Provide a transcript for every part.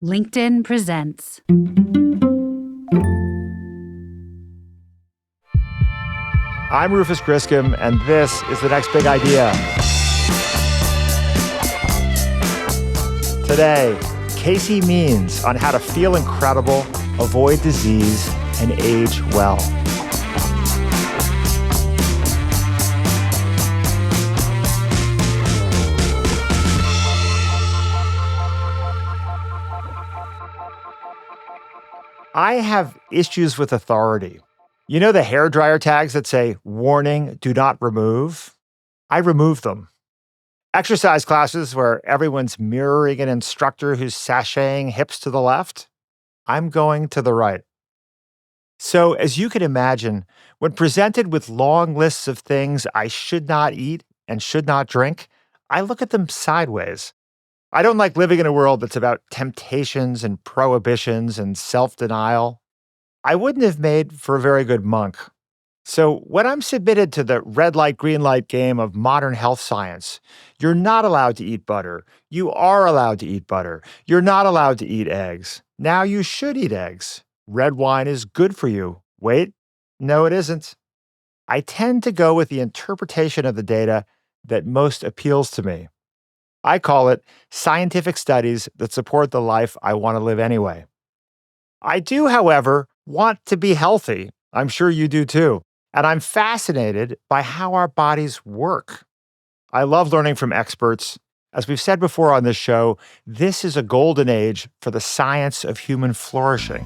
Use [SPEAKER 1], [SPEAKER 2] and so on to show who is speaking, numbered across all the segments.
[SPEAKER 1] LinkedIn presents.
[SPEAKER 2] I'm Rufus Griscom, and this is The Next Big Idea. Today, Casey Means on how to feel incredible, avoid disease, and age well. I have issues with authority. You know the hairdryer tags that say, warning, do not remove? I remove them. Exercise classes where everyone's mirroring an instructor who's sashaying hips to the left? I'm going to the right. So, as you can imagine, when presented with long lists of things I should not eat and should not drink, I look at them sideways. I don't like living in a world that's about temptations and prohibitions and self-denial. I wouldn't have made for a very good monk. So when I'm submitted to the red light, green light game of modern health science, you're not allowed to eat butter. You are allowed to eat butter. You're not allowed to eat eggs. Now you should eat eggs. Red wine is good for you. Wait, no, it isn't. I tend to go with the interpretation of the data that most appeals to me. I call it scientific studies that support the life I want to live anyway. I do, however, want to be healthy. I'm sure you do too. And I'm fascinated by how our bodies work. I love learning from experts. As we've said before on this show, this is a golden age for the science of human flourishing.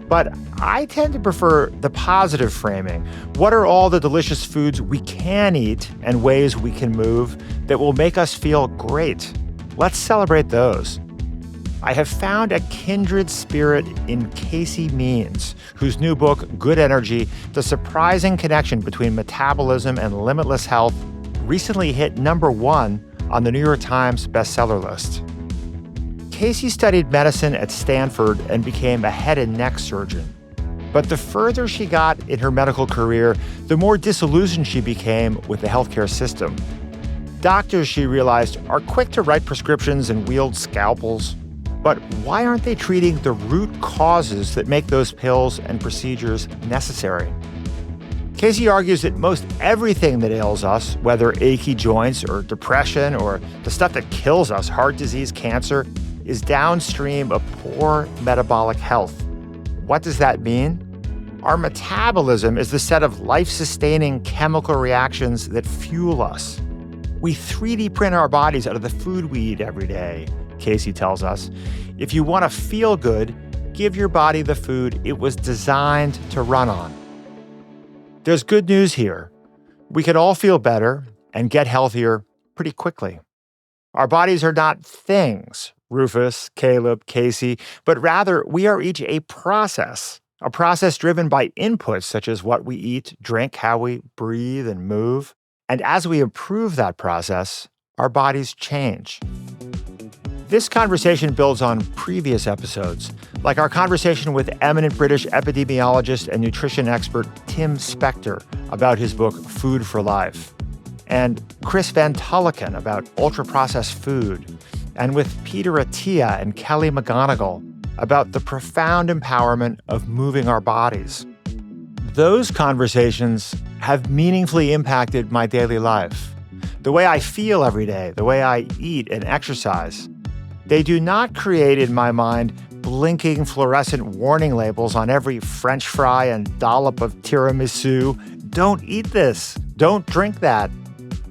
[SPEAKER 2] But I tend to prefer the positive framing. What are all the delicious foods we can eat and ways we can move that will make us feel great? Let's celebrate those. I have found a kindred spirit in Casey Means, whose new book, Good Energy, The Surprising Connection Between Metabolism and Limitless Health, recently hit #1 on the New York Times bestseller list. Casey studied medicine at Stanford and became a head and neck surgeon. But the further she got in her medical career, the more disillusioned she became with the healthcare system. Doctors, she realized, are quick to write prescriptions and wield scalpels. But why aren't they treating the root causes that make those pills and procedures necessary? Casey argues that most everything that ails us, whether achy joints or depression or the stuff that kills us, heart disease, cancer, is downstream of poor metabolic health. What does that mean? Our metabolism is the set of life-sustaining chemical reactions that fuel us. We 3D print our bodies out of the food we eat every day, Casey tells us. If you want to feel good, give your body the food it was designed to run on. There's good news here. We can all feel better and get healthier pretty quickly. Our bodies are not things, Rufus, Caleb, Casey, but rather we are each a process driven by inputs such as what we eat, drink, how we breathe and move. And as we improve that process, our bodies change. This conversation builds on previous episodes, like our conversation with eminent British epidemiologist and nutrition expert Tim Spector about his book Food for Life, and Chris Van Tulleken about ultra-processed food, and with Peter Attia and Kelly McGonigal about the profound empowerment of moving our bodies. Those conversations have meaningfully impacted my daily life, the way I feel every day, the way I eat and exercise. They do not create in my mind blinking fluorescent warning labels on every French fry and dollop of tiramisu. Don't eat this. Don't drink that.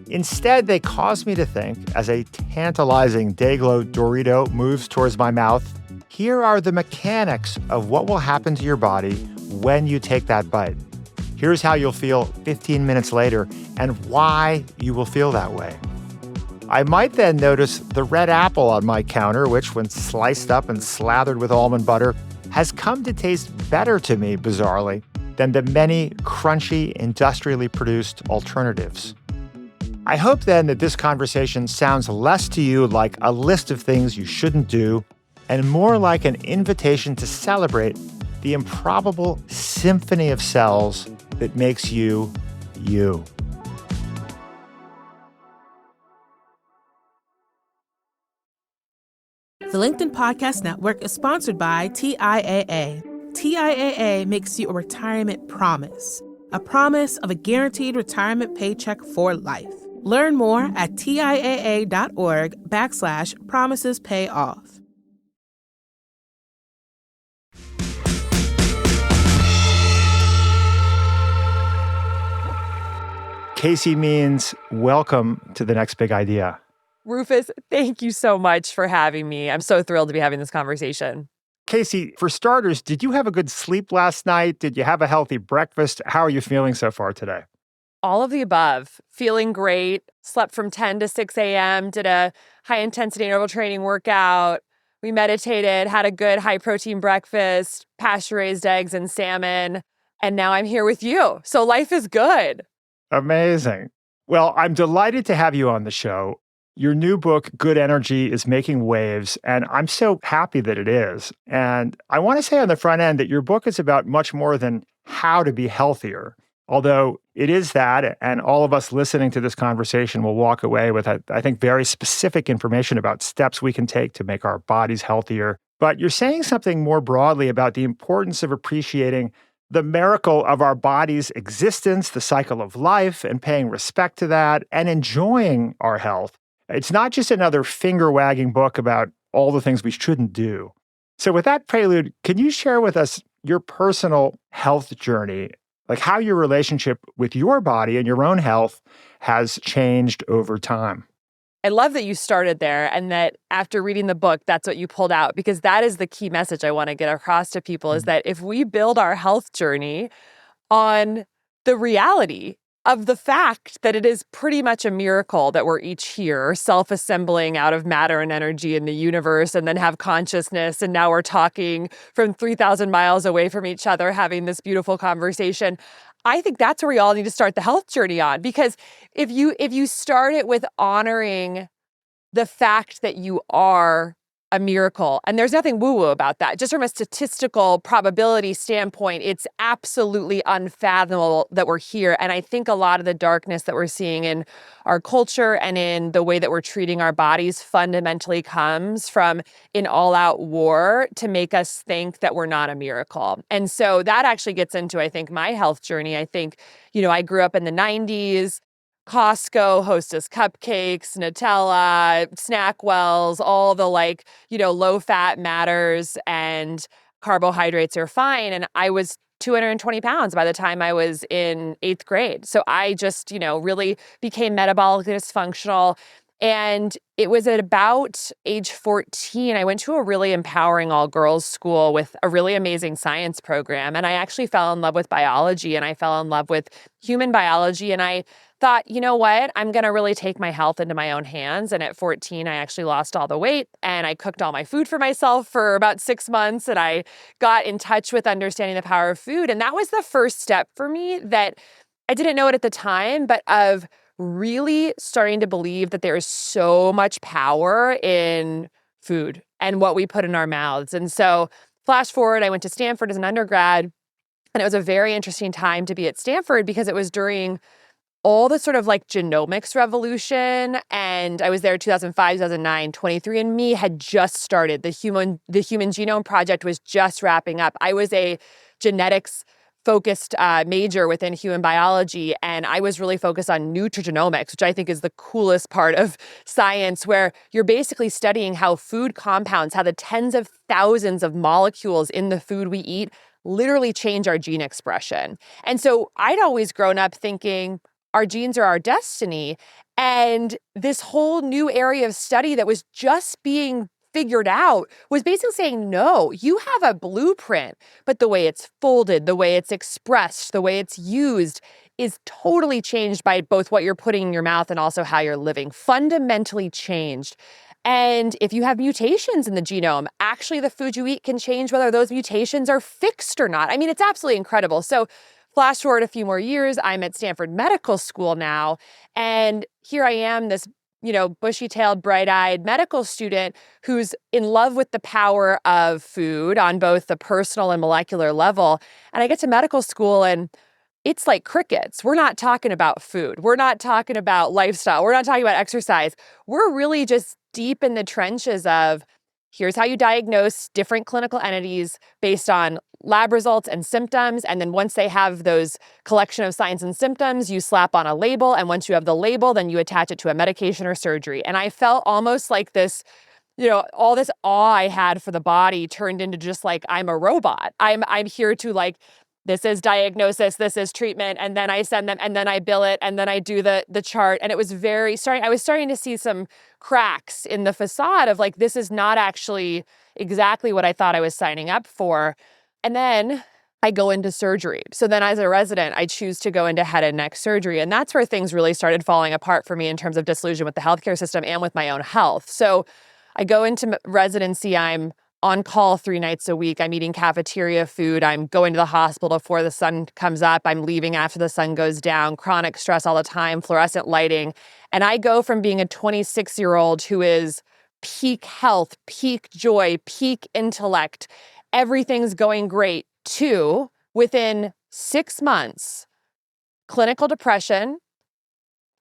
[SPEAKER 2] Instead, they cause me to think, as a tantalizing Dayglow Dorito moves towards my mouth, here are the mechanics of what will happen to your body when you take that bite. Here's how you'll feel 15 minutes later and why you will feel that way. I might then notice the red apple on my counter, which, when sliced up and slathered with almond butter, has come to taste better to me, bizarrely, than the many crunchy, industrially produced alternatives. I hope then that this conversation sounds less to you like a list of things you shouldn't do and more like an invitation to celebrate the improbable symphony of cells that makes you, you.
[SPEAKER 3] The LinkedIn Podcast Network is sponsored by TIAA. TIAA makes you a retirement promise, a promise of a guaranteed retirement paycheck for life. Learn more at TIAA.org/promises pay off.
[SPEAKER 2] Casey means welcome to the next big idea.
[SPEAKER 4] Rufus, thank you so much for having me. I'm so thrilled to be having this conversation.
[SPEAKER 2] Casey, for starters, did you have a good sleep last night? Did you have a healthy breakfast? How are you feeling so far today?
[SPEAKER 4] All of the above. Feeling great. Slept from 10 to 6 a.m., did a high-intensity interval training workout. We meditated, had a good high-protein breakfast, pasture-raised eggs and salmon, and now I'm here with you. So life is good.
[SPEAKER 2] Amazing. Well, I'm delighted to have you on the show. Your new book, Good Energy, is making waves, and I'm so happy that it is. And I want to say on the front end that your book is about much more than how to be healthier, although it is that, and all of us listening to this conversation will walk away with, I think, very specific information about steps we can take to make our bodies healthier. But you're saying something more broadly about the importance of appreciating the miracle of our body's existence, the cycle of life, and paying respect to that, and enjoying our health. It's not just another finger-wagging book about all the things we shouldn't do. So with that prelude, can you share with us your personal health journey, like how your relationship with your body and your own health has changed over time?
[SPEAKER 4] I love that you started there and that after reading the book, that's what you pulled out, because that is the key message I want to get across to people is that if we build our health journey on the reality of the fact that it is pretty much a miracle that we're each here, self-assembling out of matter and energy in the universe, and then have consciousness, and now we're talking from 3,000 miles away from each other, having this beautiful conversation. I think that's where we all need to start the health journey on, because if you start it with honoring the fact that you are a miracle, and there's nothing woo-woo about that. Just from a statistical probability standpoint, it's absolutely unfathomable that we're here. And I think a lot of the darkness that we're seeing in our culture and in the way that we're treating our bodies fundamentally comes from an all-out war to make us think that we're not a miracle. And so that actually gets into, I think, my health journey. I think, I grew up in the 90s. Costco, Hostess cupcakes, Nutella, Snackwells, all the low fat matters and carbohydrates are fine. And I was 220 pounds by the time I was in 8th grade. So I just, really became metabolically dysfunctional. And it was at about age 14, I went to a really empowering all-girls school with a really amazing science program. And I actually fell in love with biology, and I fell in love with human biology. And I thought, you know what, I'm going to really take my health into my own hands. And at 14, I actually lost all the weight, and I cooked all my food for myself for about 6 months. And I got in touch with understanding the power of food. And that was the first step for me that I didn't know it at the time, but of really starting to believe that there is so much power in food and what we put in our mouths. And so flash forward, I went to Stanford as an undergrad, and it was a very interesting time to be at Stanford because it was during all the sort of genomics revolution. And I was there 2005, 2009, 23andMe had just started. The Human Genome Project was just wrapping up. I was a genetics focused major within human biology, and I was really focused on nutrigenomics, which I think is the coolest part of science, where you're basically studying how food compounds, how the tens of thousands of molecules in the food we eat literally change our gene expression. And so I'd always grown up thinking our genes are our destiny, and this whole new area of study that was just being figured out was basically saying, no, you have a blueprint, but the way it's folded, the way it's expressed, the way it's used is totally changed by both what you're putting in your mouth and also how you're living, fundamentally changed. And if you have mutations in the genome, actually the food you eat can change whether those mutations are fixed or not. I mean, it's absolutely incredible. So flash forward a few more years, I'm at Stanford Medical School now, and here I am, this bushy-tailed, bright-eyed medical student who's in love with the power of food on both the personal and molecular level. And I get to medical school and it's like crickets. We're not talking about food. We're not talking about lifestyle. We're not talking about exercise. We're really just deep in the trenches of here's how you diagnose different clinical entities based on lab results and symptoms. And then once they have those collection of signs and symptoms, you slap on a label. And once you have the label, then you attach it to a medication or surgery. And I felt almost like this, all this awe I had for the body turned into just like, I'm a robot. I'm here to like, this is diagnosis, this is treatment, and then I send them, and then I bill it, and then I do the chart. And it was I was starting to see some cracks in the facade of like, this is not actually exactly what I thought I was signing up for. And then I go into surgery. So then as a resident, I choose to go into head and neck surgery. And that's where things really started falling apart for me in terms of disillusion with the healthcare system and with my own health. So I go into residency, I'm on call 3 nights a week. I'm eating cafeteria food. I'm going to the hospital before the sun comes up. I'm leaving after the sun goes down, chronic stress all the time, fluorescent lighting. And I go from being a 26-year-old who is peak health, peak joy, peak intellect, everything's going great, to within 6 months, clinical depression,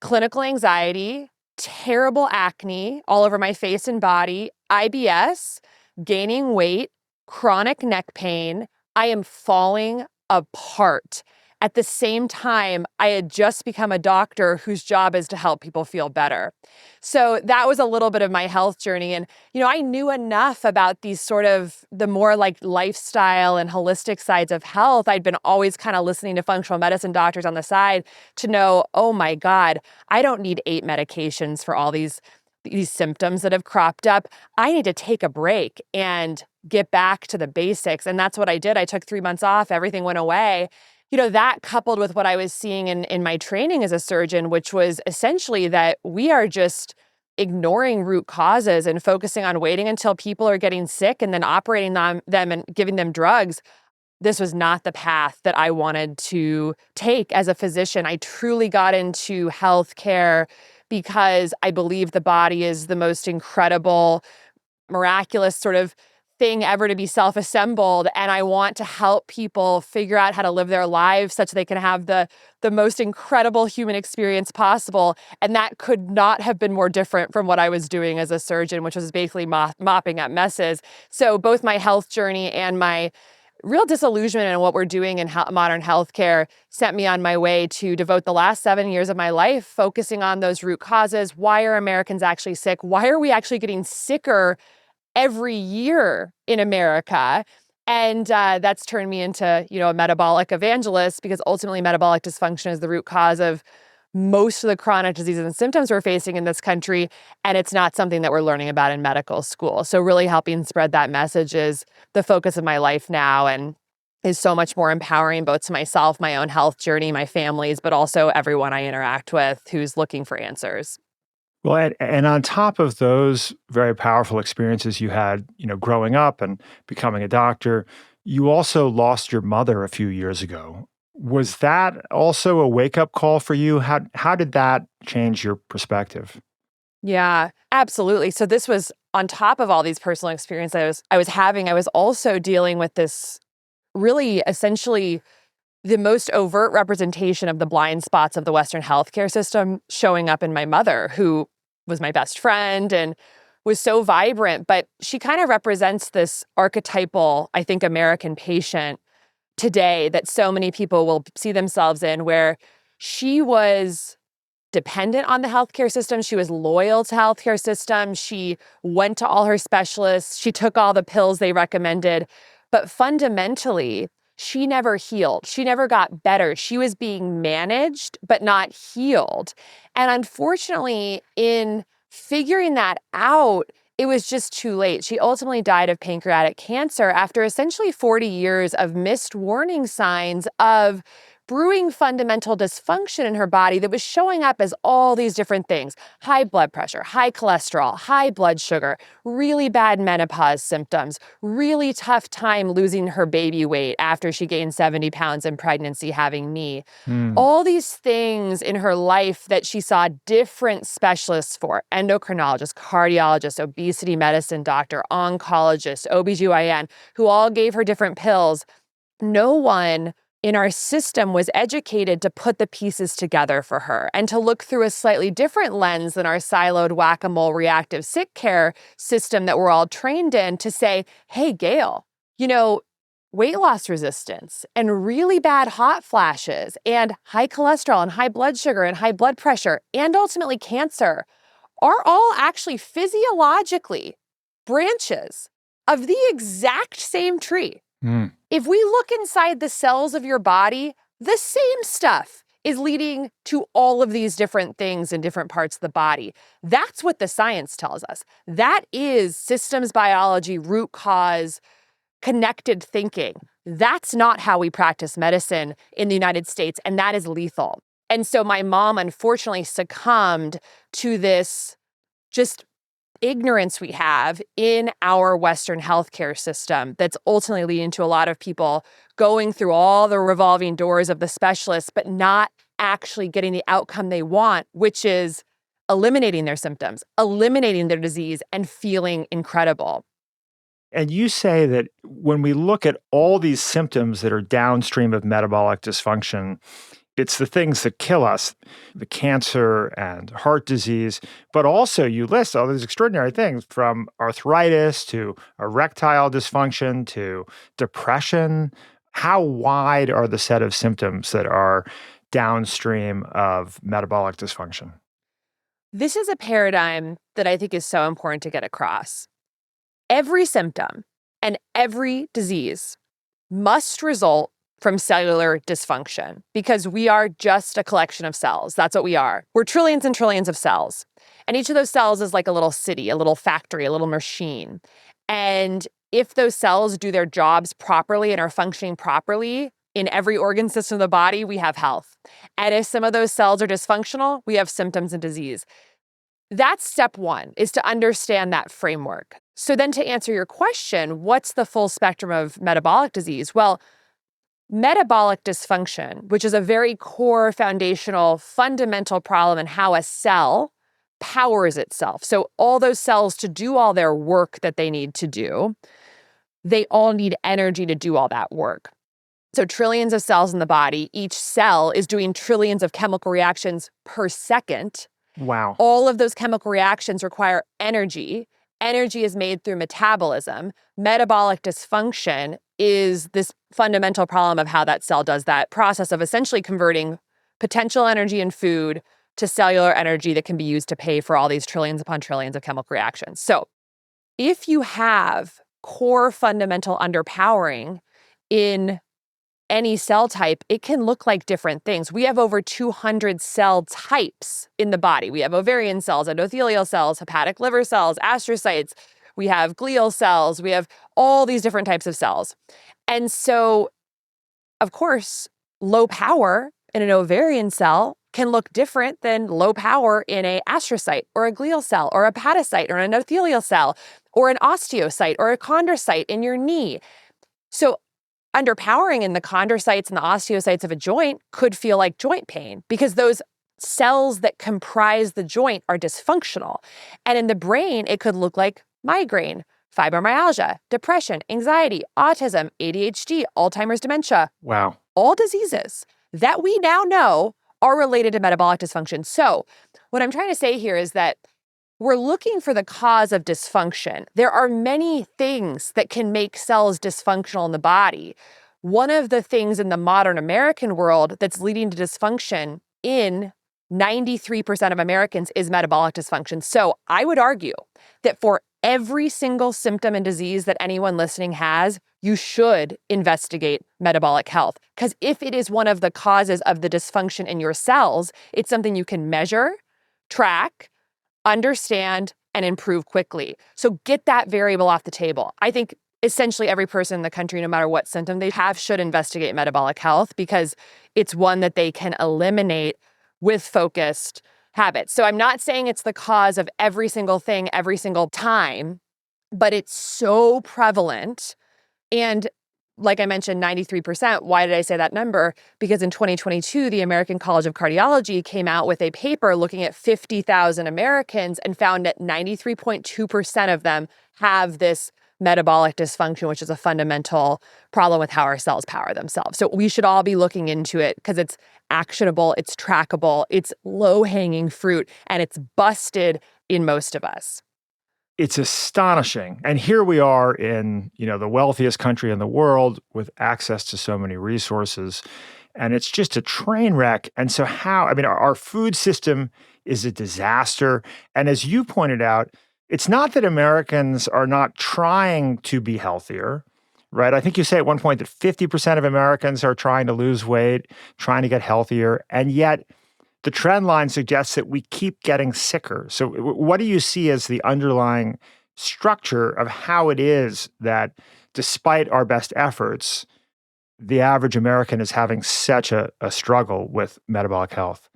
[SPEAKER 4] clinical anxiety, terrible acne all over my face and body, IBS, gaining weight, chronic neck pain. I am falling apart. At the same time, I had just become a doctor whose job is to help people feel better. So that was a little bit of my health journey. And, I knew enough about these sort of the more like lifestyle and holistic sides of health. I'd been always kind of listening to functional medicine doctors on the side to know, oh my God, I don't need 8 medications for all these symptoms that have cropped up. I need to take a break and get back to the basics. And that's what I did. I took 3 months off. Everything went away. That coupled with what I was seeing in my training as a surgeon, which was essentially that we are just ignoring root causes and focusing on waiting until people are getting sick and then operating them and giving them drugs. This was not the path that I wanted to take as a physician. I truly got into healthcare because I believe the body is the most incredible, miraculous sort of thing ever to be self-assembled. And I want to help people figure out how to live their lives such they can have the most incredible human experience possible. And that could not have been more different from what I was doing as a surgeon, which was basically mopping up messes. So both my health journey and my real disillusionment in what we're doing in modern healthcare sent me on my way to devote the last 7 years of my life focusing on those root causes. Why are Americans actually sick? Why are we actually getting sicker every year in America? And that's turned me into, a metabolic evangelist, because ultimately metabolic dysfunction is the root cause of most of the chronic diseases and symptoms we're facing in this country. And it's not something that we're learning about in medical school. So really helping spread that message is the focus of my life now, and is so much more empowering both to myself, my own health journey, my families, but also everyone I interact with who's looking for answers.
[SPEAKER 2] Well, and on top of those very powerful experiences you had, growing up and becoming a doctor, you also lost your mother a few years ago. Was that also a wake-up call for you? How did that change your perspective?
[SPEAKER 4] Yeah, absolutely. So this was on top of all these personal experiences I was having. I was also dealing with this really essentially the most overt representation of the blind spots of the Western healthcare system showing up in my mother, who was my best friend and was so vibrant, but she kind of represents this archetypal, I think, American patient today that so many people will see themselves in, where she was dependent on the healthcare system. She was loyal to healthcare system. She went to all her specialists. She took all the pills they recommended. But fundamentally, she never healed. She never got better. She was being managed, but not healed. And unfortunately, in figuring that out, it was just too late. She ultimately died of pancreatic cancer after essentially 40 years of missed warning signs of brewing fundamental dysfunction in her body that was showing up as all these different things: high blood pressure, high cholesterol, high blood sugar, really bad menopause symptoms, really tough time losing her baby weight after she gained 70 pounds in pregnancy having me. All these things in her life that she saw different specialists for: endocrinologist, cardiologist, obesity medicine doctor, oncologist, OBGYN, who all gave her different pills. No one in our system was educated to put the pieces together for her and to look through a slightly different lens than our siloed whack-a-mole reactive sick care system that we're all trained in to say, hey, Gail, weight loss resistance and really bad hot flashes and high cholesterol and high blood sugar and high blood pressure and ultimately cancer are all actually physiologically branches of the exact same tree. If we look inside the cells of your body, the same stuff is leading to all of these different things in different parts of the body. That's what the science tells us. That is systems biology, root cause, connected thinking. That's not how we practice medicine in the United States, and that is lethal. And so my mom unfortunately succumbed to this just ignorance we have in our Western healthcare system that's ultimately leading to a lot of people going through all the revolving doors of the specialists, but not actually getting the outcome they want, which is eliminating their symptoms, eliminating their disease, and feeling incredible.
[SPEAKER 2] And you say that when we look at all these symptoms that are downstream of metabolic dysfunction, it's the things that kill us, the cancer and heart disease, but also you list all these extraordinary things from arthritis to erectile dysfunction to depression. How wide are the set of symptoms that are downstream of metabolic dysfunction?
[SPEAKER 4] This is a paradigm that I think is so important to get across. Every symptom and every disease must result from cellular dysfunction because we are just a collection of cells. That's what we are. We're trillions and trillions of cells. And each of those cells is like a little city, a little factory, a little machine. And if those cells do their jobs properly and are functioning properly in every organ system of the body, we have health. And if some of those cells are dysfunctional, we have symptoms and disease. That's step one, is to understand that framework. So then to answer your question, what's the full spectrum of metabolic disease? Well, metabolic dysfunction, which is a very core, foundational, fundamental problem in how a cell powers itself. So all those cells to do all their work that they need to do, they all need energy to do all that work. So trillions of cells in the body, each cell is doing trillions of chemical reactions per second.
[SPEAKER 2] Wow.
[SPEAKER 4] All of those chemical reactions require energy. Energy is made through metabolism. Metabolic dysfunction is this fundamental problem of how that cell does that process of essentially converting potential energy in food to cellular energy that can be used to pay for all these trillions upon trillions of chemical reactions. So if you have core fundamental underpowering in any cell type, it can look like different things. We have over 200 cell types in the body. We have ovarian cells, endothelial cells, hepatic liver cells, astrocytes. We have glial cells. We have all these different types of cells. And so, of course, low power in an ovarian cell can look different than low power in an astrocyte or a glial cell or a hepatocyte or an endothelial cell or an osteocyte or a chondrocyte in your knee. So underpowering in the chondrocytes and the osteocytes of a joint could feel like joint pain because those cells that comprise the joint are dysfunctional. And in the brain, it could look like migraine, fibromyalgia, depression, anxiety, autism, ADHD, Alzheimer's dementia.
[SPEAKER 2] Wow.
[SPEAKER 4] All diseases that we now know are related to metabolic dysfunction. So what I'm trying to say here is that we're looking for the cause of dysfunction. There are many things that can make cells dysfunctional in the body. One of the things in the modern American world that's leading to dysfunction in 93% of Americans is metabolic dysfunction. So I would argue that for every single symptom and disease that anyone listening has, you should investigate metabolic health. Because if it is one of the causes of the dysfunction in your cells, it's something you can measure, track, understand, and improve quickly. So get that variable off the table. I think essentially every person in the country, no matter what symptom they have, should investigate metabolic health because it's one that they can eliminate with focused habits. So I'm not saying it's the cause of every single thing every single time, but it's so prevalent. And like I mentioned, 93%. Why did I say that number? Because in 2022, the American College of Cardiology came out with a paper looking at 50,000 Americans and found that 93.2% of them have this metabolic dysfunction, which is a fundamental problem with how our cells power themselves. So we should all be looking into it because it's actionable, it's trackable, it's low-hanging fruit, and it's busted in most of us.
[SPEAKER 2] It's astonishing. And here we are in, the wealthiest country in the world with access to so many resources. And it's just a train wreck. And so our food system is a disaster. And as you pointed out, it's not that Americans are not trying to be healthier, right? I think you say at one point that 50% of Americans are trying to lose weight, trying to get healthier. And yet the trend line suggests that we keep getting sicker. So what do you see as the underlying structure of how it is that despite our best efforts, the average American is having such a struggle with metabolic health?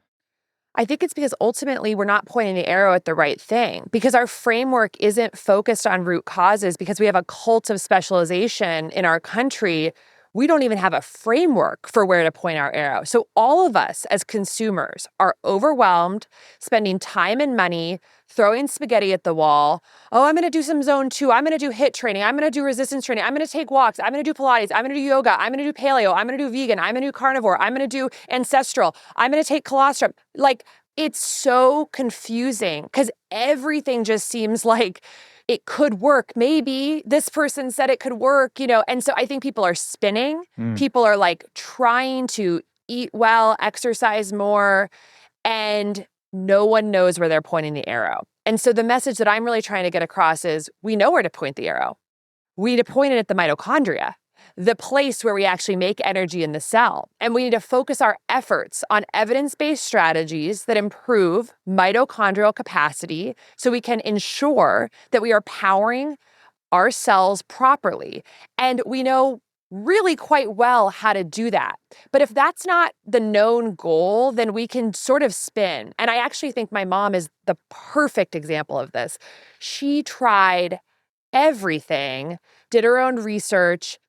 [SPEAKER 4] I think it's because ultimately we're not pointing the arrow at the right thing, because our framework isn't focused on root causes, because we have a cult of specialization in our country. We don't even have a framework for where to point our arrow. So all of us as consumers are overwhelmed, spending time and money, throwing spaghetti at the wall. Oh, I'm going to do some zone 2. I'm going to do HIIT training. I'm going to do resistance training. I'm going to take walks. I'm going to do Pilates. I'm going to do yoga. I'm going to do paleo. I'm going to do vegan. I'm going to do carnivore. I'm going to do ancestral. I'm going to take colostrum. It's so confusing because everything just seems like it could work. Maybe this person said it could work, And so I think people are spinning. People are trying to eat well, exercise more, and no one knows where they're pointing the arrow. And so the message that I'm really trying to get across is we know where to point the arrow. We need to point it at the mitochondria, the place where we actually make energy in the cell. And we need to focus our efforts on evidence-based strategies that improve mitochondrial capacity so we can ensure that we are powering our cells properly. And we know really quite well how to do that. But if that's not the known goal, then we can sort of spin. And I actually think my mom is the perfect example of this. She tried everything, did her own research,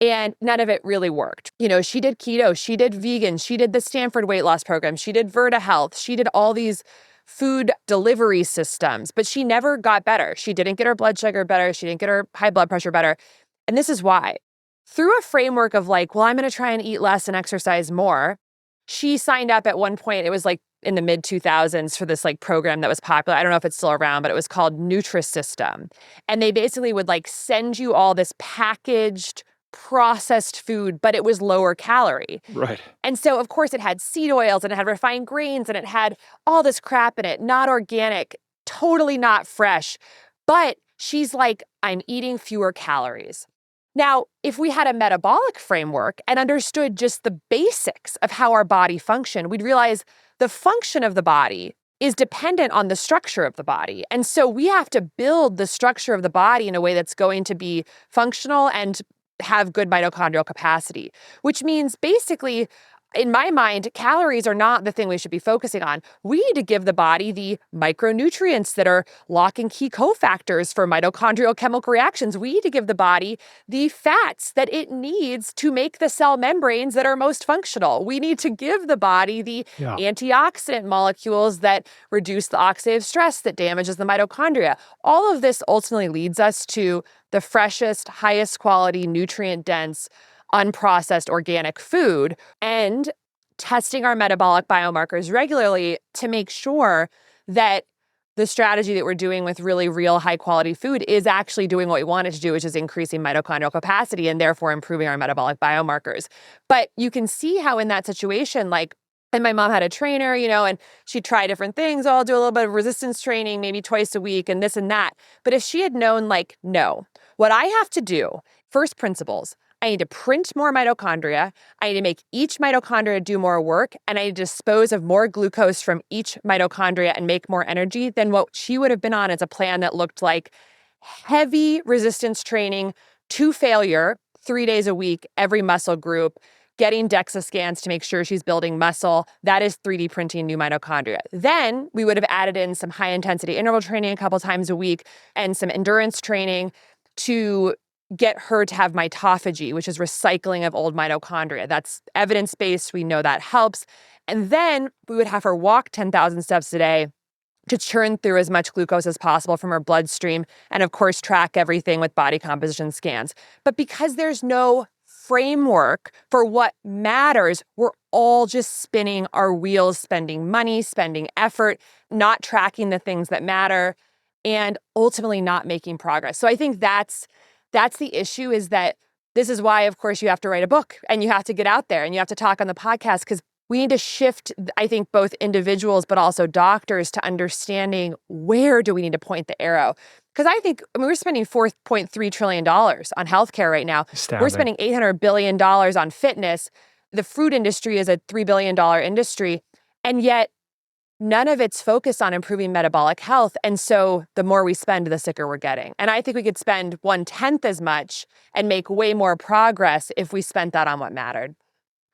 [SPEAKER 4] and none of it really worked. She did keto, she did vegan, she did the Stanford weight loss program, she did Virta Health, she did all these food delivery systems, but she never got better. She didn't get her blood sugar better, she didn't get her high blood pressure better. And this is why. Through a framework of I'm going to try and eat less and exercise more, she signed up at one point, it was in the mid 2000s for this program that was popular. I don't know if it's still around, but it was called Nutrisystem. And they basically would send you all this packaged processed food, but it was lower calorie.
[SPEAKER 2] Right.
[SPEAKER 4] And so, of course, it had seed oils and it had refined grains and it had all this crap in it, not organic, totally not fresh. But she's I'm eating fewer calories. Now, if we had a metabolic framework and understood just the basics of how our body functioned, we'd realize the function of the body is dependent on the structure of the body. And so we have to build the structure of the body in a way that's going to be functional and have good mitochondrial capacity, which means basically, in my mind, calories are not the thing we should be focusing on. We need to give the body the micronutrients that are lock and key cofactors for mitochondrial chemical reactions. We need to give the body the fats that it needs to make the cell membranes that are most functional. We need to give the body the antioxidant molecules that reduce the oxidative stress that damages the mitochondria. All of this ultimately leads us to the freshest, highest quality, nutrient-dense, unprocessed organic food, and testing our metabolic biomarkers regularly to make sure that the strategy that we're doing with really real high quality food is actually doing what we want it to do, which is increasing mitochondrial capacity and therefore improving our metabolic biomarkers. But you can see how in that situation, and my mom had a trainer, and she'd try different things. Oh, I'll do a little bit of resistance training, maybe twice a week and this and that. But if she had known no, what I have to do, first principles, I need to print more mitochondria. I need to make each mitochondria do more work, and I need to dispose of more glucose from each mitochondria and make more energy than what she would have been on as a plan that looked like heavy resistance training to failure 3 days a week, every muscle group, getting DEXA scans to make sure she's building muscle. That is 3D printing new mitochondria. Then we would have added in some high intensity interval training a couple times a week and some endurance training to get her to have mitophagy, which is recycling of old mitochondria. That's evidence-based. We know that helps. And then we would have her walk 10,000 steps a day, to churn through as much glucose as possible from our bloodstream, and of course, track everything with body composition scans. But because there's no framework for what matters, we're all just spinning our wheels, spending money, spending effort, not tracking the things that matter, and ultimately not making progress. So I think that's the issue, is that this is why, of course, you have to write a book and you have to get out there and you have to talk on the podcast, because we need to shift, I think, both individuals but also doctors to understanding where do we need to point the arrow. Because we're spending $4.3 trillion on healthcare right now.
[SPEAKER 2] Astounding.
[SPEAKER 4] We're spending $800 billion on fitness. The food industry is a $3 billion industry. And yet none of it's focused on improving metabolic health. And so the more we spend, the sicker we're getting. And I think we could spend 1/10 as much and make way more progress if we spent that on what mattered.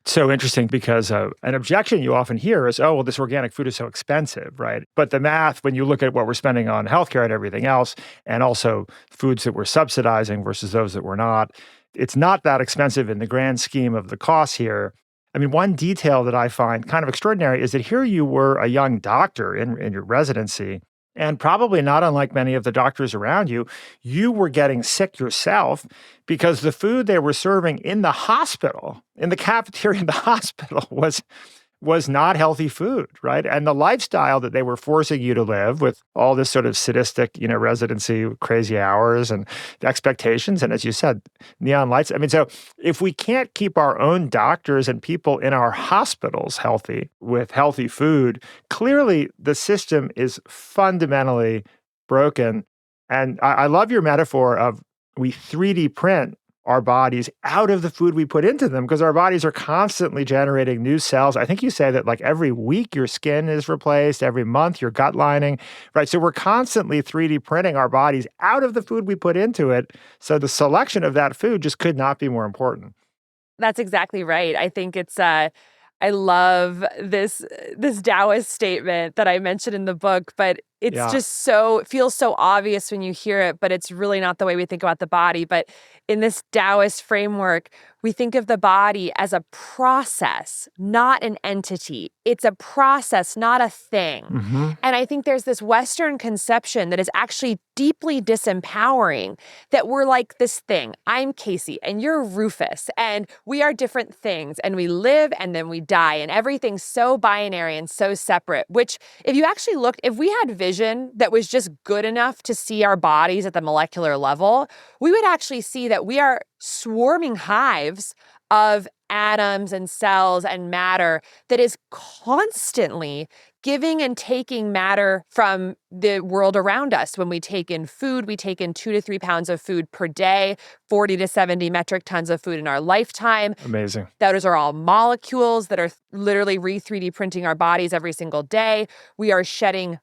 [SPEAKER 2] So interesting, because an objection you often hear is, oh, well, this organic food is so expensive, right? But the math, when you look at what we're spending on healthcare and everything else, and also foods that we're subsidizing versus those that we're not, it's not that expensive in the grand scheme of the costs here. I mean, one detail that I find kind of extraordinary is that here you were a young doctor in your residency, and probably not unlike many of the doctors around you, you were getting sick yourself because the food they were serving in the hospital, in the cafeteria in the hospital, was not healthy food, right? And the lifestyle that they were forcing you to live with all this sort of sadistic, residency, crazy hours and expectations. And as you said, neon lights. I mean, so if we can't keep our own doctors and people in our hospitals healthy with healthy food, clearly the system is fundamentally broken. And I love your metaphor of we 3D print our bodies out of the food we put into them, because our bodies are constantly generating new cells. I think you say that like every week your skin is replaced, every month your gut lining, right? So we're constantly 3D printing our bodies out of the food we put into it. So the selection of that food just could not be more important.
[SPEAKER 4] That's exactly right. I think it's I love this Taoist statement that I mentioned in the book, but it's just it feels so obvious when you hear it, but it's really not the way we think about the body. But in this Taoist framework, we think of the body as a process, not an entity. It's a process, not a thing.
[SPEAKER 2] Mm-hmm.
[SPEAKER 4] And I think there's this Western conception that is actually deeply disempowering, that we're like this thing. I'm Casey and you're Rufus, and we are different things, and we live and then we die, and everything's so binary and so separate, which if you actually looked, if we had vision that was just good enough to see our bodies at the molecular level, we would actually see that we are swarming hives of atoms and cells and matter that is constantly giving and taking matter from the world around us. When we take in food, we take in 2 to 3 pounds of food per day, 40 to 70 metric tons of food in our lifetime.
[SPEAKER 2] Amazing.
[SPEAKER 4] Those are all molecules that are literally 3D printing our bodies every single day. We are shedding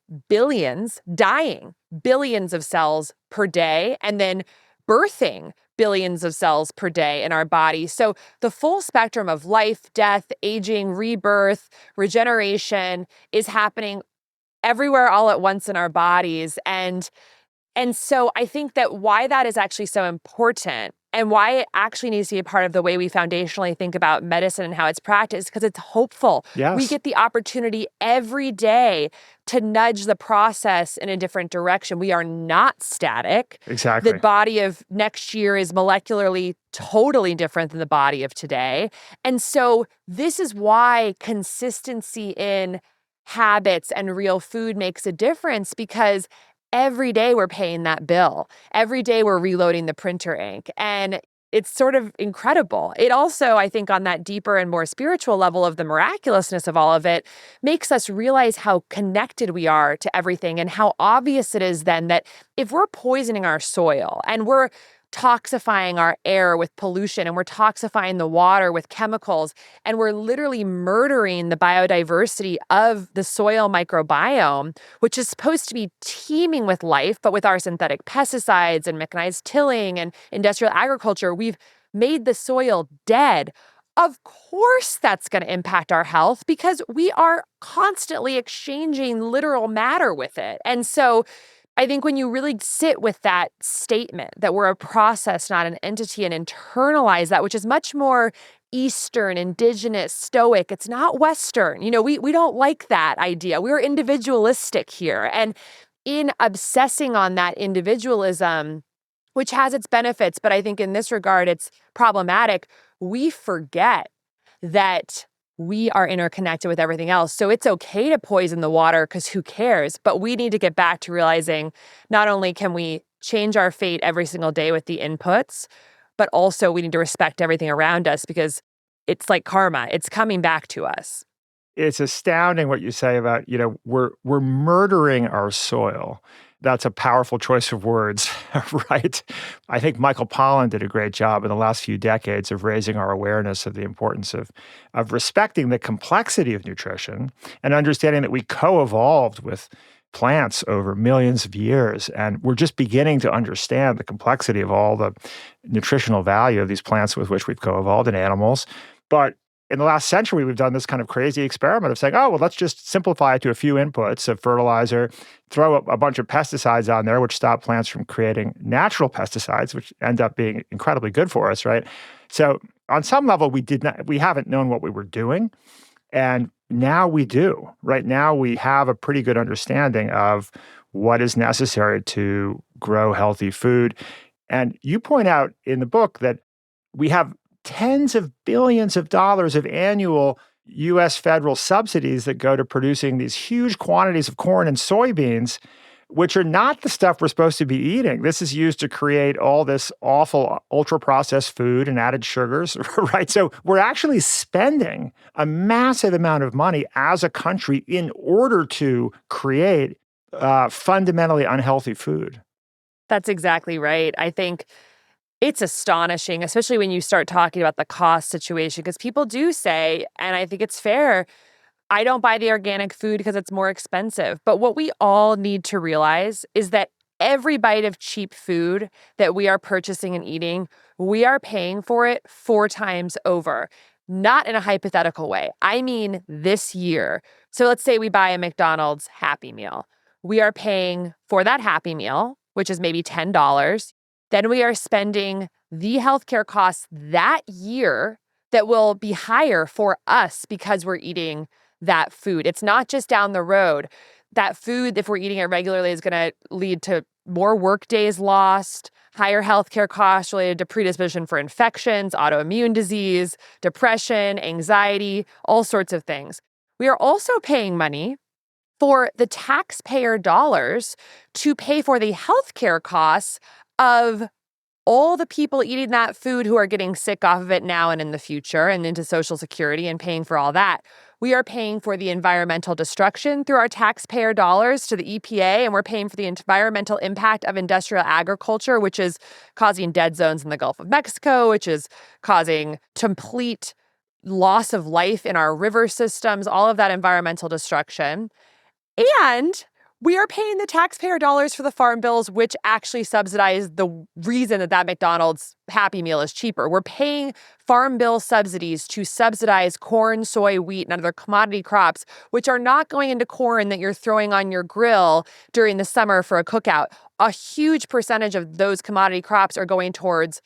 [SPEAKER 4] dying billions of cells per day, and then birthing billions of cells per day in our body. So the full spectrum of life, death, aging, rebirth, regeneration is happening everywhere all at once in our bodies. And so I think that why that is actually so important, and why it actually needs to be a part of the way we foundationally think about medicine and how it's practiced, because it's hopeful.
[SPEAKER 2] Yes.
[SPEAKER 4] We get the opportunity every day to nudge the process in a different direction. We are not static.
[SPEAKER 2] Exactly.
[SPEAKER 4] The body of next year is molecularly totally different than the body of today. And so this is why consistency in habits and real food makes a difference, because every day we're paying that bill. Every day we're reloading the printer ink. And it's sort of incredible. It also, I think, on that deeper and more spiritual level of the miraculousness of all of it, makes us realize how connected we are to everything, and how obvious it is then that if we're poisoning our soil and we're toxifying our air with pollution, and we're toxifying the water with chemicals, and we're literally murdering the biodiversity of the soil microbiome, which is supposed to be teeming with life, but with our synthetic pesticides and mechanized tilling and industrial agriculture, we've made the soil dead. Of course that's going to impact our health, because we are constantly exchanging literal matter with it. And so I think when you really sit with that statement that we're a process, not an entity, and internalize that, which is much more Eastern, indigenous, stoic, it's not Western. We don't like that idea. We're individualistic here. And in obsessing on that individualism, which has its benefits, but I think in this regard, it's problematic, we forget that we are interconnected with everything else. So it's okay to poison the water because who cares? But we need to get back to realizing not only can we change our fate every single day with the inputs, but also we need to respect everything around us because it's like karma. It's coming back to us.
[SPEAKER 2] It's astounding what you say about, we're murdering our soil. That's a powerful choice of words, right? I think Michael Pollan did a great job in the last few decades of raising our awareness of the importance of respecting the complexity of nutrition and understanding that we co-evolved with plants over millions of years. And we're just beginning to understand the complexity of all the nutritional value of these plants with which we've co-evolved and animals. But in the last century, we've done this kind of crazy experiment of saying, oh, well, let's just simplify it to a few inputs of fertilizer, throw a bunch of pesticides on there, which stop plants from creating natural pesticides, which end up being incredibly good for us, right? So on some level, we haven't known what we were doing. And now we do. Right now, we have a pretty good understanding of what is necessary to grow healthy food. And you point out in the book that we have tens of billions of dollars of annual U.S. federal subsidies that go to producing these huge quantities of corn and soybeans, which are not the stuff we're supposed to be eating. This is used to create all this awful ultra-processed food and added sugars, right? So we're actually spending a massive amount of money as a country in order to create fundamentally unhealthy food.
[SPEAKER 4] That's exactly right. I think it's astonishing, especially when you start talking about the cost situation, because people do say, and I think it's fair, I don't buy the organic food because it's more expensive. But what we all need to realize is that every bite of cheap food that we are purchasing and eating, we are paying for it 4 times over. Not in a hypothetical way. I mean this year. So let's say we buy a McDonald's Happy Meal. We are paying for that Happy Meal, which is maybe $10. Then we are spending the healthcare costs that year that will be higher for us because we're eating that food. It's not just down the road. That food, if we're eating it regularly, is going to lead to more work days lost, higher healthcare costs related to predisposition for infections, autoimmune disease, depression, anxiety, all sorts of things. We are also paying money for the taxpayer dollars to pay for the healthcare costs of all the people eating that food who are getting sick off of it now and in the future and into Social Security and paying for all that. We are paying for the environmental destruction through our taxpayer dollars to the EPA, and we're paying for the environmental impact of industrial agriculture, which is causing dead zones in the Gulf of Mexico, which is causing complete loss of life in our river systems, all of that environmental destruction. And we are paying the taxpayer dollars for the farm bills, which actually subsidize the reason that McDonald's Happy Meal is cheaper. We're paying farm bill subsidies to subsidize corn, soy, wheat, and other commodity crops, which are not going into corn that you're throwing on your grill during the summer for a cookout. A huge percentage of those commodity crops are going towards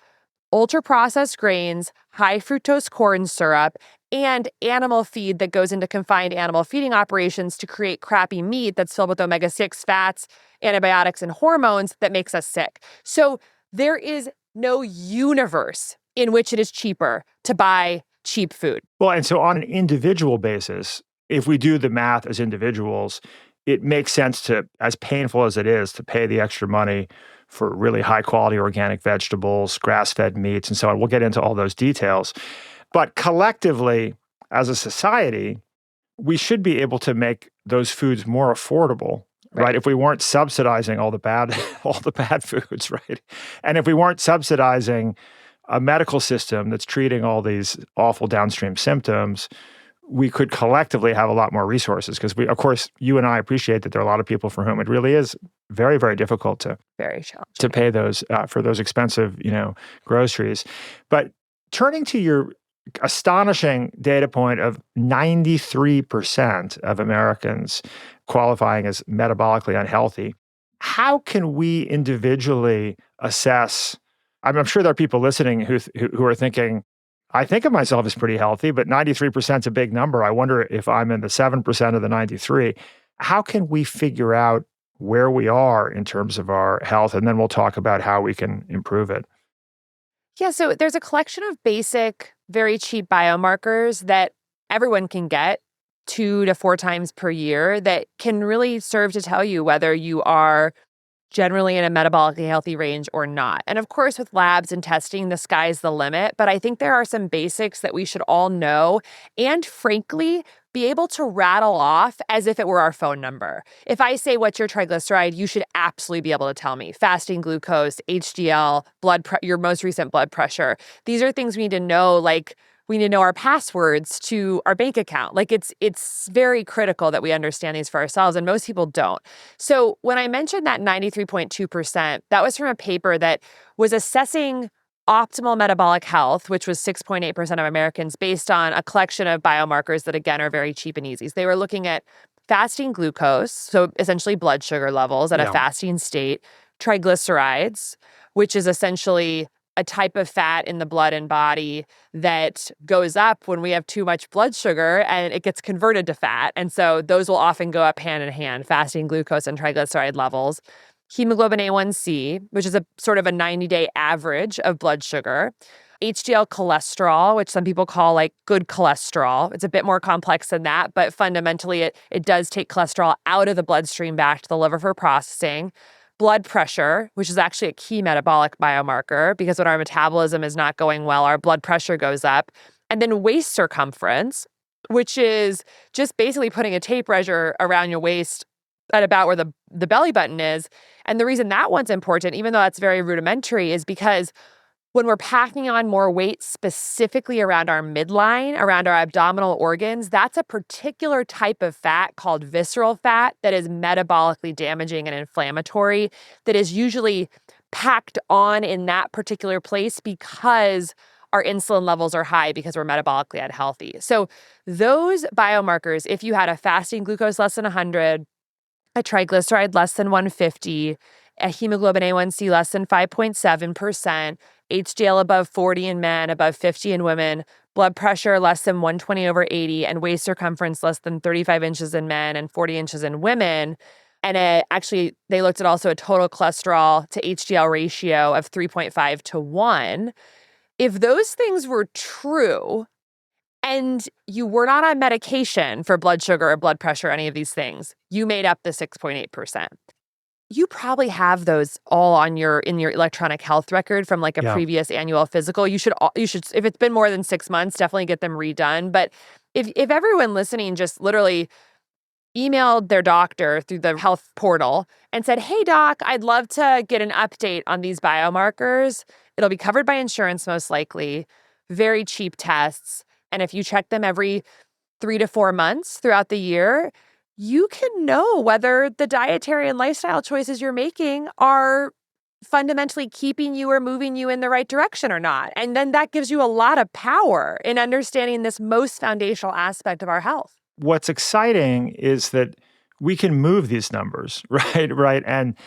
[SPEAKER 4] ultra-processed grains, high fructose corn syrup, and animal feed that goes into confined animal feeding operations to create crappy meat that's filled with omega-6 fats, antibiotics, and hormones that makes us sick. So there is no universe in which it is cheaper to buy cheap food.
[SPEAKER 2] Well, and so on an individual basis, if we do the math as individuals, it makes sense to, as painful as it is, to pay the extra money for really high-quality organic vegetables, grass-fed meats, and so on. We'll get into all those details. But collectively, as a society, we should be able to make those foods more affordable, right? If we weren't subsidizing all the bad foods, right? And if we weren't subsidizing a medical system that's treating all these awful downstream symptoms, we could collectively have a lot more resources because of course, you and I appreciate that there are a lot of people for whom it really is very, very difficult to pay those for those expensive, groceries. But turning to your astonishing data point of 93% of Americans qualifying as metabolically unhealthy, how can we individually assess? I'm sure there are people listening who are thinking, I think of myself as pretty healthy, but 93% is a big number. I wonder if I'm in the 7% of the 93. How can we figure out where we are in terms of our health? And then we'll talk about how we can improve it.
[SPEAKER 4] Yeah, so there's a collection of basic, very cheap biomarkers that everyone can get 2 to 4 times per year that can really serve to tell you whether you are generally in a metabolically healthy range or not. And of course, with labs and testing, the sky's the limit. But I think there are some basics that we should all know and, frankly, be able to rattle off as if it were our phone number. If I say, what's your triglyceride, you should absolutely be able to tell me. Fasting glucose, HDL, your most recent blood pressure. These are things we need to know, like we need to know our passwords to our bank account. Like it's very critical that we understand these for ourselves, and most people don't. So when I mentioned that 93.2%, that was from a paper that was assessing optimal metabolic health, which was 6.8% of Americans, based on a collection of biomarkers that, again, are very cheap and easy. So they were looking at fasting glucose, so essentially blood sugar levels at a fasting state, triglycerides, which is essentially a type of fat in the blood and body that goes up when we have too much blood sugar and it gets converted to fat. And so those will often go up hand in hand, fasting glucose and triglyceride levels. Hemoglobin A1C, which is a sort of a 90-day average of blood sugar. HDL cholesterol, which some people call like good cholesterol. It's a bit more complex than that, but fundamentally it does take cholesterol out of the bloodstream back to the liver for processing. Blood pressure, which is actually a key metabolic biomarker, because when our metabolism is not going well, our blood pressure goes up. And then waist circumference, which is just basically putting a tape measure around your waist at about where the belly button is. And the reason that one's important, even though that's very rudimentary, is because when we're packing on more weight specifically around our midline, around our abdominal organs, that's a particular type of fat called visceral fat that is metabolically damaging and inflammatory, that is usually packed on in that particular place because our insulin levels are high because we're metabolically unhealthy. So those biomarkers, if you had a fasting glucose less than 100, a triglyceride less than 150, a hemoglobin A1C less than 5.7%, HDL above 40 in men, above 50 in women, blood pressure less than 120/80, and waist circumference less than 35 inches in men and 40 inches in women. And actually, they looked at also a total cholesterol to HDL ratio of 3.5 to 1. If those things were true, and you were not on medication for blood sugar or blood pressure, any of these things, you made up the 6.8%. You probably have those all in your electronic health record from like a previous annual physical. You should, if it's been more than 6 months, definitely get them redone. But if everyone listening just literally emailed their doctor through the health portal and said, hey, doc, I'd love to get an update on these biomarkers. It'll be covered by insurance, most likely, very cheap tests. And if you check them every 3 to 4 months throughout the year, you can know whether the dietary and lifestyle choices you're making are fundamentally keeping you or moving you in the right direction or not. And then that gives you a lot of power in understanding this most foundational aspect of our health.
[SPEAKER 2] What's exciting is that we can move these numbers, right? And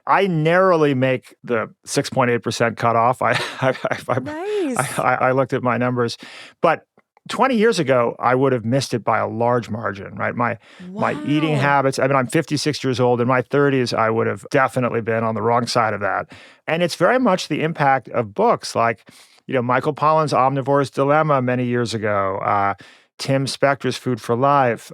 [SPEAKER 2] I narrowly make the 6.8% cutoff.
[SPEAKER 4] Nice.
[SPEAKER 2] I looked at my numbers, but 20 years ago, I would have missed it by a large margin, right? My eating habits, I'm 56 years old. In my 30s, I would have definitely been on the wrong side of that. And it's very much the impact of books like, Michael Pollan's Omnivore's Dilemma many years ago, Tim Spector's Food for Life,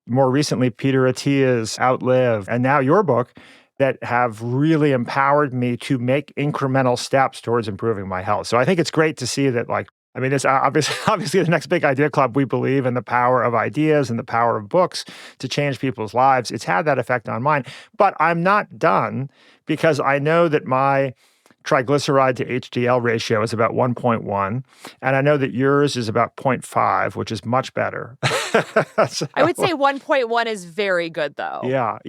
[SPEAKER 2] more recently, Peter Attia's Outlive, and now your book, that have really empowered me to make incremental steps towards improving my health. So I think it's great to see that, this obviously the Next Big Idea Club, we believe in the power of ideas and the power of books to change people's lives. It's had that effect on mine. But I'm not done, because I know that my triglyceride to HDL ratio is about 1.1, and I know that yours is about 0.5, which is much better. So,
[SPEAKER 4] I would say 1.1 is very good, though.
[SPEAKER 2] Yeah.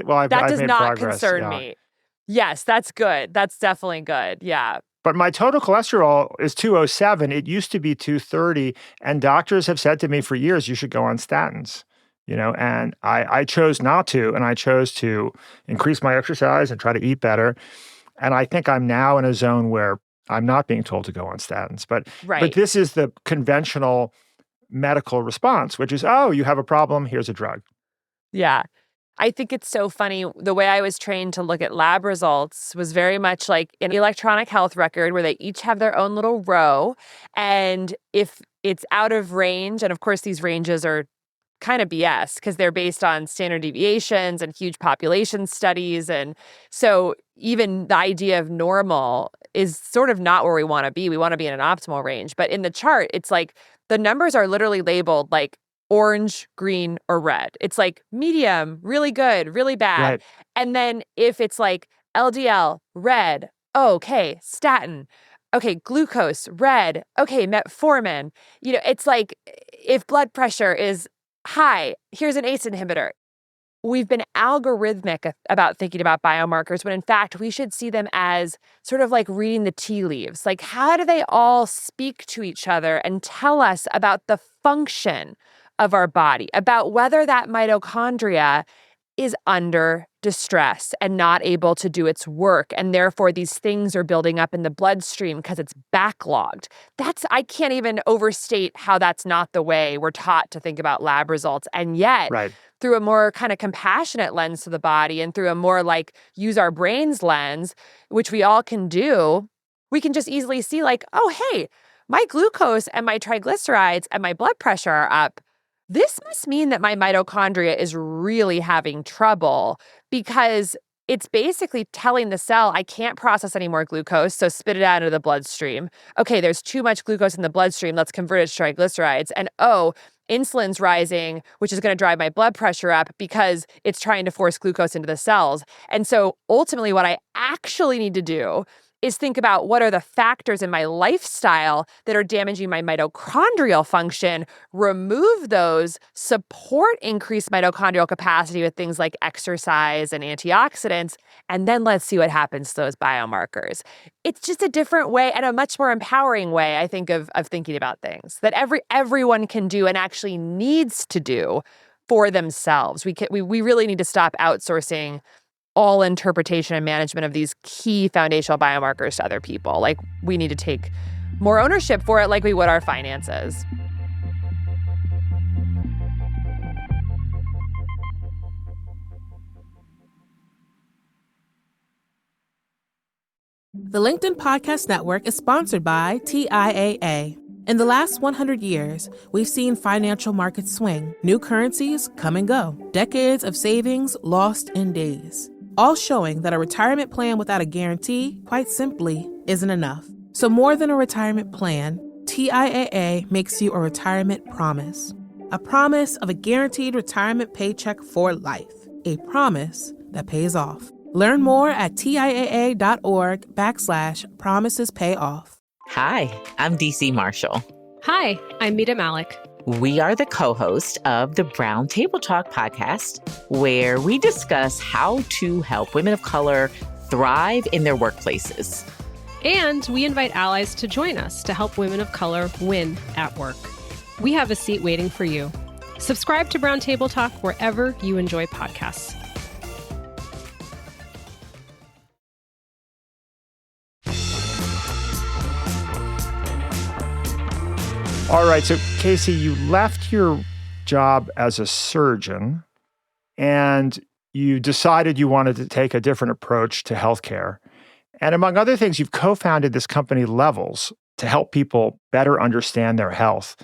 [SPEAKER 2] Well, I've
[SPEAKER 4] that does
[SPEAKER 2] made
[SPEAKER 4] not
[SPEAKER 2] progress.
[SPEAKER 4] concern me. Yes, that's good. That's definitely good. Yeah.
[SPEAKER 2] But my total cholesterol is 207. It used to be 230, and doctors have said to me for years, you should go on statins. and I chose not to, and I chose to increase my exercise and try to eat better. And I think I'm now in a zone where I'm not being told to go on statins. But
[SPEAKER 4] Right.
[SPEAKER 2] this is the conventional medical response, which is, oh, you have a problem, here's a drug.
[SPEAKER 4] Yeah. I think it's so funny. The way I was trained to look at lab results was very much like an electronic health record where they each have their own little row. And if it's out of range, and of course, these ranges are kind of BS because they're based on standard deviations and huge population studies. And so even the idea of normal is sort of not where we want to be. We want to be in an optimal range. But in the chart, it's like the numbers are literally labeled like orange, green, or red. It's like medium, really good, really bad.
[SPEAKER 2] Right.
[SPEAKER 4] And then if it's like LDL, red, okay, statin, okay, glucose, red, okay, metformin. It's like if blood pressure is high, here's an ACE inhibitor. We've been algorithmic about thinking about biomarkers when in fact we should see them as sort of like reading the tea leaves. Like, how do they all speak to each other and tell us about the function of our body, about whether that mitochondria is under distress and not able to do its work. And therefore, these things are building up in the bloodstream because it's backlogged. I can't even overstate how that's not the way we're taught to think about lab results. And yet,
[SPEAKER 2] Right.
[SPEAKER 4] through a more kind of compassionate lens to the body and through a more like use our brains lens, which we all can do, we can just easily see like, oh, hey, my glucose and my triglycerides and my blood pressure are up. This must mean that my mitochondria is really having trouble because it's basically telling the cell, I can't process any more glucose, so spit it out into the bloodstream. Okay, there's too much glucose in the bloodstream. Let's convert it to triglycerides. And insulin's rising, which is going to drive my blood pressure up because it's trying to force glucose into the cells. And so ultimately, what I actually need to do is think about what are the factors in my lifestyle that are damaging my mitochondrial function, remove those, support increased mitochondrial capacity with things like exercise and antioxidants, and then let's see what happens to those biomarkers. It's just a different way and a much more empowering way, I think, of thinking about things that everyone can do and actually needs to do for themselves. We really need to stop outsourcing all interpretation and management of these key foundational biomarkers to other people. Like, we need to take more ownership for it like we would our finances.
[SPEAKER 3] The LinkedIn Podcast Network is sponsored by TIAA. In the last 100 years, we've seen financial markets swing, new currencies come and go, decades of savings lost in days, all showing that a retirement plan without a guarantee, quite simply, isn't enough. So more than a retirement plan, TIAA makes you a retirement promise. A promise of a guaranteed retirement paycheck for life. A promise that pays off. Learn more at TIAA.org/promisespayoff.
[SPEAKER 5] Hi, I'm DC Marshall.
[SPEAKER 6] Hi, I'm Mita Malik.
[SPEAKER 5] We are the co-host of the Brown Table Talk podcast, where we discuss how to help women of color thrive in their workplaces.
[SPEAKER 6] And we invite allies to join us to help women of color win at work. We have a seat waiting for you. Subscribe to Brown Table Talk wherever you enjoy podcasts.
[SPEAKER 2] All right. So, Casey, you left your job as a surgeon and you decided you wanted to take a different approach to healthcare. And among other things, you've co-founded this company, Levels, to help people better understand their health.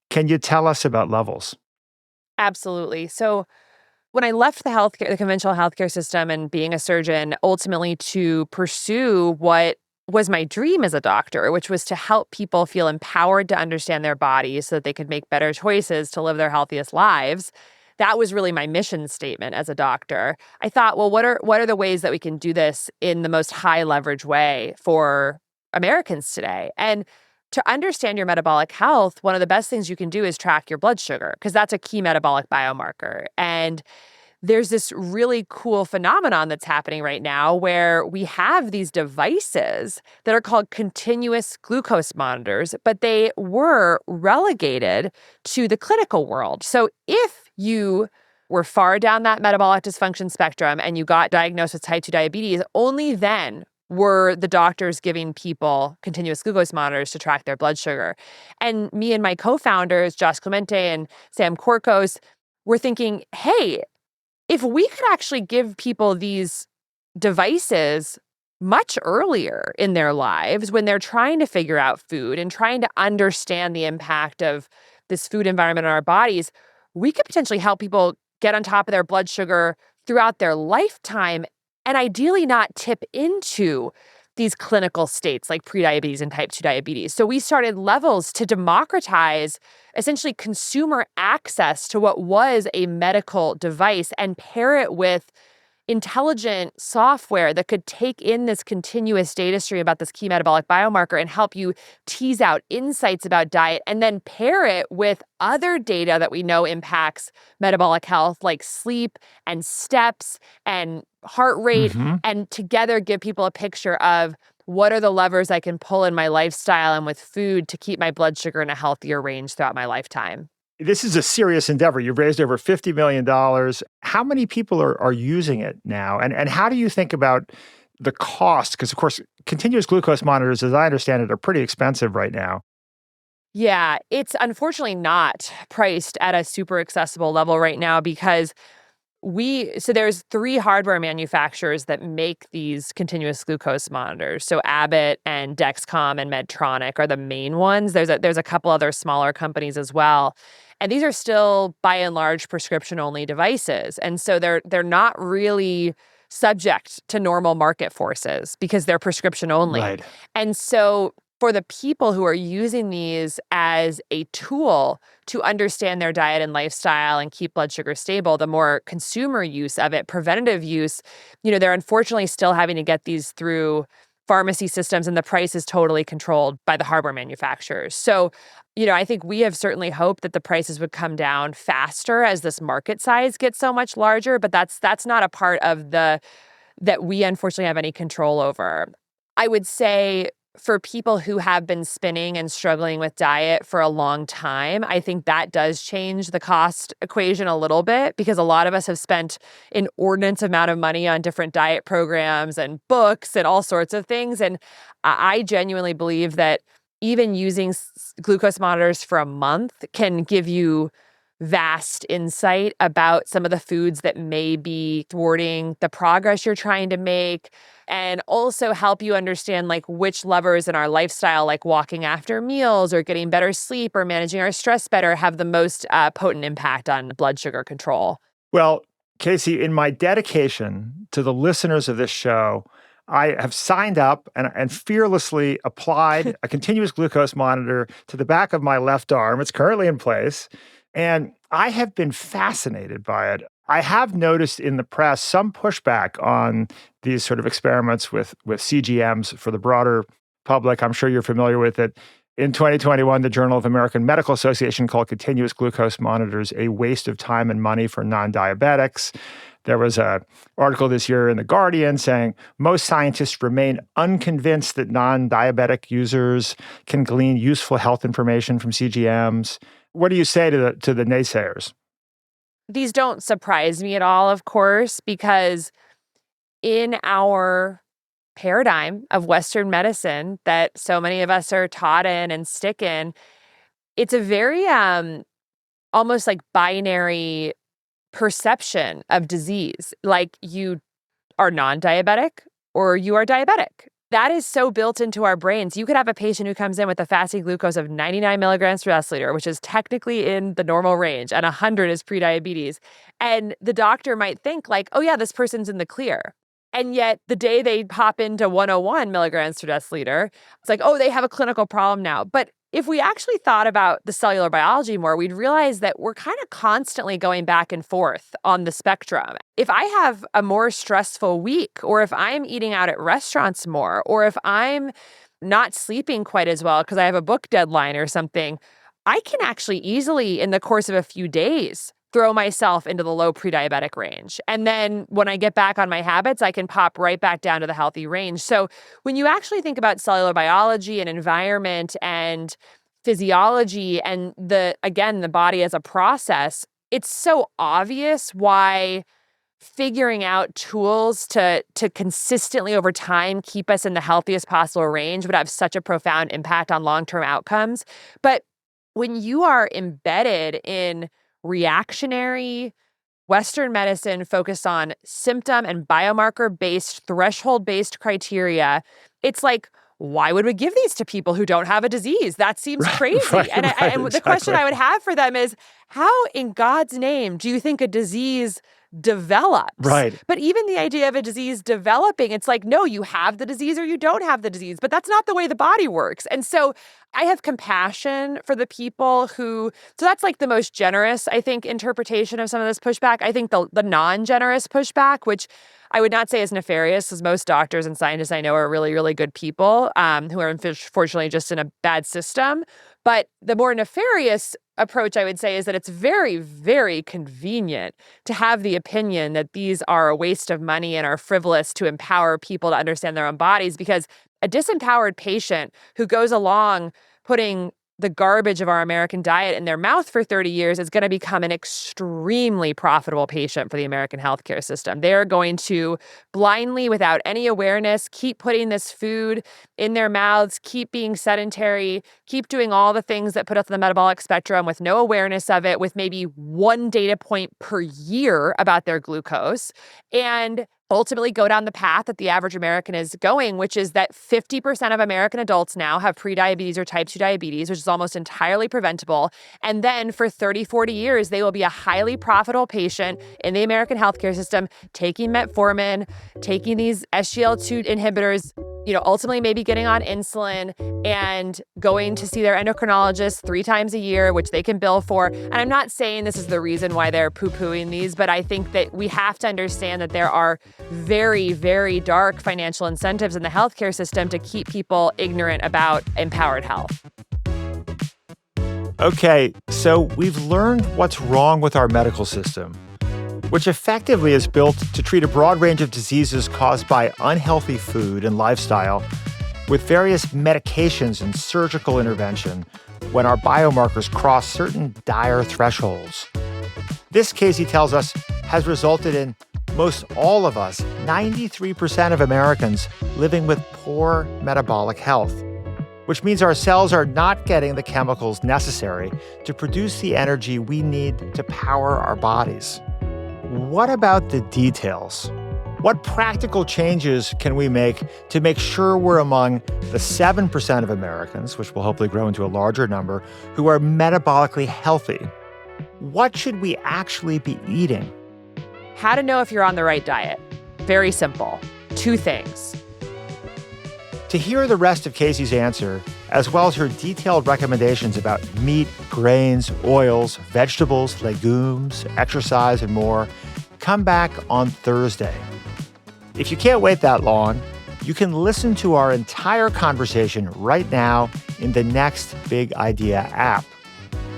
[SPEAKER 2] Can you tell us about Levels?
[SPEAKER 4] Absolutely. So when I left the conventional healthcare system and being a surgeon, ultimately to pursue what was my dream as a doctor, which was to help people feel empowered to understand their bodies so that they could make better choices to live their healthiest lives. That was really my mission statement as a doctor. I thought, well, what are the ways that we can do this in the most high leverage way for Americans today? And to understand your metabolic health, one of the best things you can do is track your blood sugar because that's a key metabolic biomarker. And there's this really cool phenomenon that's happening right now where we have these devices that are called continuous glucose monitors, but they were relegated to the clinical world. So if you were far down that metabolic dysfunction spectrum and you got diagnosed with type 2 diabetes, only then were the doctors giving people continuous glucose monitors to track their blood sugar. And me and my co-founders, Josh Clemente and Sam Korkos, were thinking, hey, if we could actually give people these devices much earlier in their lives when they're trying to figure out food and trying to understand the impact of this food environment on our bodies, we could potentially help people get on top of their blood sugar throughout their lifetime and ideally not tip into these clinical states like prediabetes and type 2 diabetes. So we started Levels to democratize essentially consumer access to what was a medical device and pair it with intelligent software that could take in this continuous data stream about this key metabolic biomarker and help you tease out insights about diet and then pair it with other data that we know impacts metabolic health like sleep and steps and heart rate, and together give people a picture of what are the levers I can pull in my lifestyle and with food to keep my blood sugar in a healthier range throughout my lifetime.
[SPEAKER 2] This is a serious endeavor. You've raised over $50 million. How many people are using it now? And how do you think about the cost? Because, of course, continuous glucose monitors, as I understand it, are pretty expensive right now.
[SPEAKER 4] Yeah, it's unfortunately not priced at a super accessible level right now because there's 3 hardware manufacturers that make these continuous glucose monitors. So Abbott and Dexcom and Medtronic are the main ones. There's a couple other smaller companies as well. And these are still by and large prescription only devices. And so they're not really subject to normal market forces because they're prescription only.
[SPEAKER 2] Right.
[SPEAKER 4] And so for the people who are using these as a tool to understand their diet and lifestyle and keep blood sugar stable, the more consumer use of it, preventative use, they're unfortunately still having to get these through pharmacy systems, and the price is totally controlled by the hardware manufacturers. So, I think we have certainly hoped that the prices would come down faster as this market size gets so much larger, but that's not a part of that we unfortunately have any control over. I would say for people who have been spinning and struggling with diet for a long time, I think that does change the cost equation a little bit because a lot of us have spent an inordinate amount of money on different diet programs and books and all sorts of things. And I genuinely believe that even using glucose monitors for a month can give you vast insight about some of the foods that may be thwarting the progress you're trying to make, and also help you understand like which levers in our lifestyle, like walking after meals or getting better sleep or managing our stress better, have the most potent impact on blood sugar control.
[SPEAKER 2] Well, Casey, in my dedication to the listeners of this show, I have signed up and fearlessly applied a continuous glucose monitor to the back of my left arm. It's currently in place. And I have been fascinated by it. I have noticed in the press some pushback on these sort of experiments with CGMs for the broader public. I'm sure you're familiar with it. In 2021, the Journal of American Medical Association called continuous glucose monitors a waste of time and money for non-diabetics. There was an article this year in The Guardian saying most scientists remain unconvinced that non-diabetic users can glean useful health information from CGMs. What do you say to the naysayers?
[SPEAKER 4] These don't surprise me at all, of course, because in our paradigm of Western medicine that so many of us are taught in and stick in, it's a very almost like binary perception of disease. Like you are non-diabetic or you are diabetic. That is so built into our brains. You could have a patient who comes in with a fasting glucose of 99 milligrams per deciliter, which is technically in the normal range, and 100 is prediabetes. And the doctor might think like, oh yeah, this person's in the clear. And yet the day they hop into 101 milligrams per deciliter, it's like, oh, they have a clinical problem now. But if we actually thought about the cellular biology more, we'd realize that we're kind of constantly going back and forth on the spectrum. If I have a more stressful week, or if I'm eating out at restaurants more, or if I'm not sleeping quite as well because I have a book deadline or something, I can actually easily, in the course of a few days, throw myself into the low pre-diabetic range. And then when I get back on my habits, I can pop right back down to the healthy range. So when you actually think about cellular biology and environment and physiology and the body as a process, it's so obvious why figuring out tools to consistently over time keep us in the healthiest possible range would have such a profound impact on long-term outcomes. But when you are embedded in reactionary Western medicine focused on symptom and biomarker-based, threshold-based criteria, it's like, why would we give these to people who don't have a disease? That seems crazy. And the question I would have for them is, how in God's name do you think a disease develops?
[SPEAKER 2] Right.
[SPEAKER 4] But even the idea of a disease developing, it's like, no, you have the disease or you don't have the disease. But that's not the way the body works. And so I have compassion for the people so that's like the most generous, I think, interpretation of some of this pushback. I think the non-generous pushback, which I would not say is nefarious, because most doctors and scientists I know are really, really good people who are unfortunately just in a bad system. But the more nefarious approach, I would say, is that it's very, very convenient to have the opinion that these are a waste of money and are frivolous to empower people to understand their own bodies, because a disempowered patient who goes along putting the garbage of our American diet in their mouth for 30 years is going to become an extremely profitable patient for the American healthcare system. They're going to blindly, without any awareness, keep putting this food in their mouths, keep being sedentary, keep doing all the things that put us on the metabolic spectrum with no awareness of it, with maybe one data point per year about their glucose, and ultimately go down the path that the average American is going, which is that 50% of American adults now have prediabetes or type 2 diabetes, which is almost entirely preventable. And then for 30, 40 years, they will be a highly profitable patient in the American healthcare system, taking metformin, taking these SGLT2 inhibitors, ultimately maybe getting on insulin and going to see their endocrinologist 3 times a year, which they can bill for. And I'm not saying this is the reason why they're poo-pooing these, but I think that we have to understand that there are very, very dark financial incentives in the healthcare system to keep people ignorant about empowered health.
[SPEAKER 2] Okay, so we've learned what's wrong with our medical system, which effectively is built to treat a broad range of diseases caused by unhealthy food and lifestyle with various medications and surgical intervention when our biomarkers cross certain dire thresholds. This, Casey tells us, has resulted in most all of us, 93% of Americans, living with poor metabolic health, which means our cells are not getting the chemicals necessary to produce the energy we need to power our bodies. What about the details? What practical changes can we make to make sure we're among the 7% of Americans, which will hopefully grow into a larger number, who are metabolically healthy? What should we actually be eating?
[SPEAKER 4] How to know if you're on the right diet. Very simple. 2 things.
[SPEAKER 2] To hear the rest of Casey's answer, as well as her detailed recommendations about meat, grains, oils, vegetables, legumes, exercise, and more, come back on Thursday. If you can't wait that long, you can listen to our entire conversation right now in the Next Big Idea app.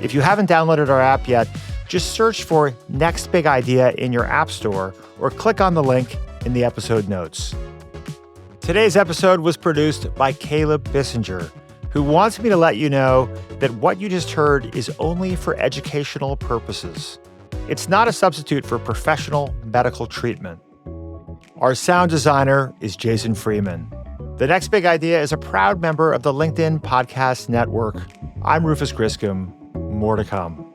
[SPEAKER 2] If you haven't downloaded our app yet, just search for Next Big Idea in your app store or click on the link in the episode notes. Today's episode was produced by Caleb Bissinger, who wants me to let you know that what you just heard is only for educational purposes. It's not a substitute for professional medical treatment. Our sound designer is Jason Freeman. The Next Big Idea is a proud member of the LinkedIn Podcast Network. I'm Rufus Griscom. More to come.